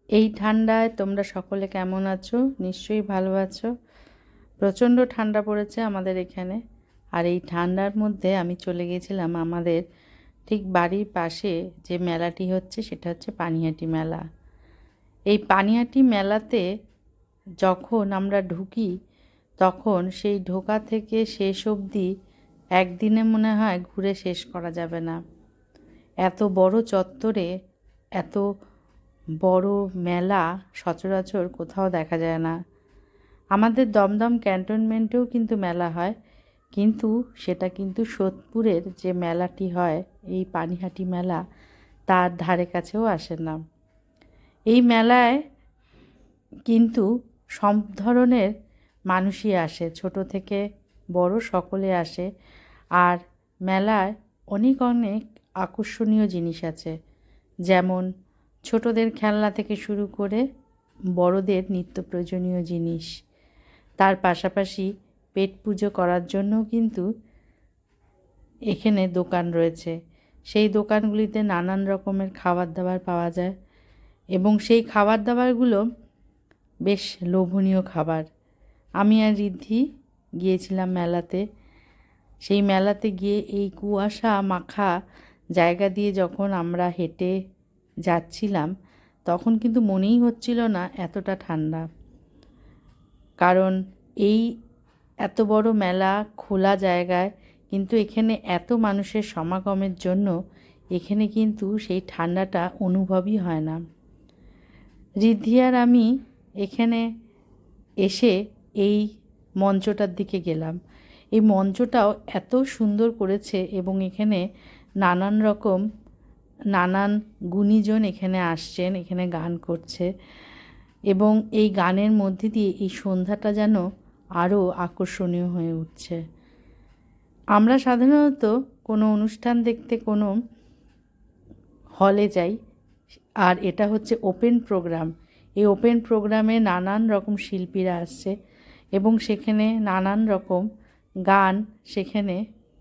এই ঠান্ডায় তোমরা সকলে কেমন আছো? নিশ্চয়ই ভালো আছো। প্রচণ্ড ঠান্ডা পড়েছে আমাদের এখানে। আর এই ঠান্ডার মধ্যে আমি চলে গিয়েছিলাম আমাদের ঠিক বাড়ির পাশে যে মেলাটি হচ্ছে সেটা হচ্ছে পানিহাটি মেলা। এই পানিহাটি মেলাতে যখন আমরা ঢুকি তখন সেই ঢোকা থেকে শেষ অবধি একদিনে মনে হয় ঘুরে শেষ করা যাবে না। এত বড় চত্বরে এত বড় মেলা সচরাচর কোথাও দেখা যায় না। আমাদের দমদম ক্যান্টনমেন্টেও কিন্তু মেলা হয়, কিন্তু সেটা কিন্তু সোদপুরের যে মেলাটি হয় এই পানিহাটি মেলা তার ধারে কাছেও আসে না। এই মেলায় কিন্তু সব ধরনের মানুষই আসে, ছোট থেকে বড় সকলে আসে। আর মেলায় অনেক অনেক আকর্ষণীয় জিনিস আছে, যেমন ছোটদের খেলনা থেকে শুরু করে বড়দের নিত্য প্রয়োজনীয় জিনিস। তার পাশাপাশি পেট পুজো করার জন্যও কিন্তু এখানে দোকান রয়েছে। সেই দোকানগুলিতে নানান রকমের খাবার দাবার পাওয়া যায় এবং সেই খাবার দাবারগুলো বেশ লোভনীয় খাবার। আমি আর ঋদ্ধি গিয়েছিলাম মেলাতে। সেই মেলাতে গিয়ে এই কুয়াশা মাখা জায়গা দিয়ে যখন আমরা হেঁটে যাচ্ছিলাম তখন কিন্তু মনেই হচ্ছিল না এতটা ঠান্ডা। কারণ এই এত বড় মেলা খোলা জায়গায়, কিন্তু এখানে এত মানুষের সমাগমের জন্য এখানে কিন্তু সেই ঠান্ডাটা অনুভবই হয় না। ঋদ্ধি আর আমি এখানে এসে এই মঞ্চটার দিকে গেলাম। এই মঞ্চটাও এত সুন্দর করেছে এবং এখানে নানান গুণীজন এখানে আসছেন, এখানে গান করছে এবং এই গানের মধ্যে দিয়ে এই সন্ধ্যাটা যেন আরও আকর্ষণীয় হয়ে উঠছে। আমরা সাধারণত কোনো অনুষ্ঠান দেখতে কোনো হলে যাই, আর এটা হচ্ছে ওপেন প্রোগ্রাম। এই ওপেন প্রোগ্রামে নানান রকম শিল্পীরা আসছে এবং সেখানে নানান রকম গান সেখানে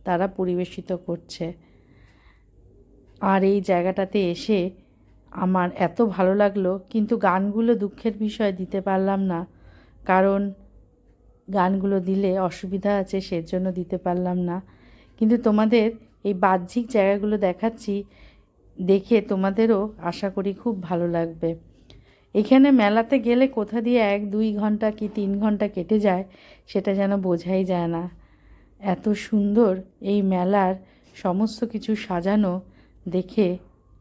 তারা পরিবেশিত করছে। আর এই জায়গাটাতে এসে আমার এত ভালো লাগলো, কিন্তু গানগুলো দুঃখের বিষয় দিতে পারলাম না, কারণ গানগুলো দিলে অসুবিধা আছে, সেজন্য দিতে পারলাম না। কিন্তু তোমাদের এই বাহ্যিক জায়গাগুলো দেখাচ্ছি, দেখে তোমাদেরও আশা করি খুব ভালো লাগবে। এখানে মেলাতে গেলে কোথা দিয়ে 1-2 ঘন্টা কি 3 ঘন্টা কেটে যায় সেটা যেন বোঝাই যায় না। এত সুন্দর এই মেলার সমস্ত কিছু সাজানো দেখে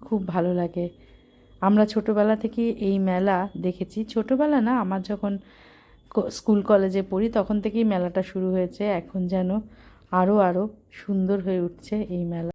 খুব ভালো লাগে। আমরা ছোটোবেলা থেকে এই মেলা দেখেছি। ছোটোবেলা না, আমার যখন স্কুল কলেজে পড়ি তখন থেকেই মেলাটা শুরু হয়েছে। এখন যেন আরও সুন্দর হয়ে উঠছে এই মেলা।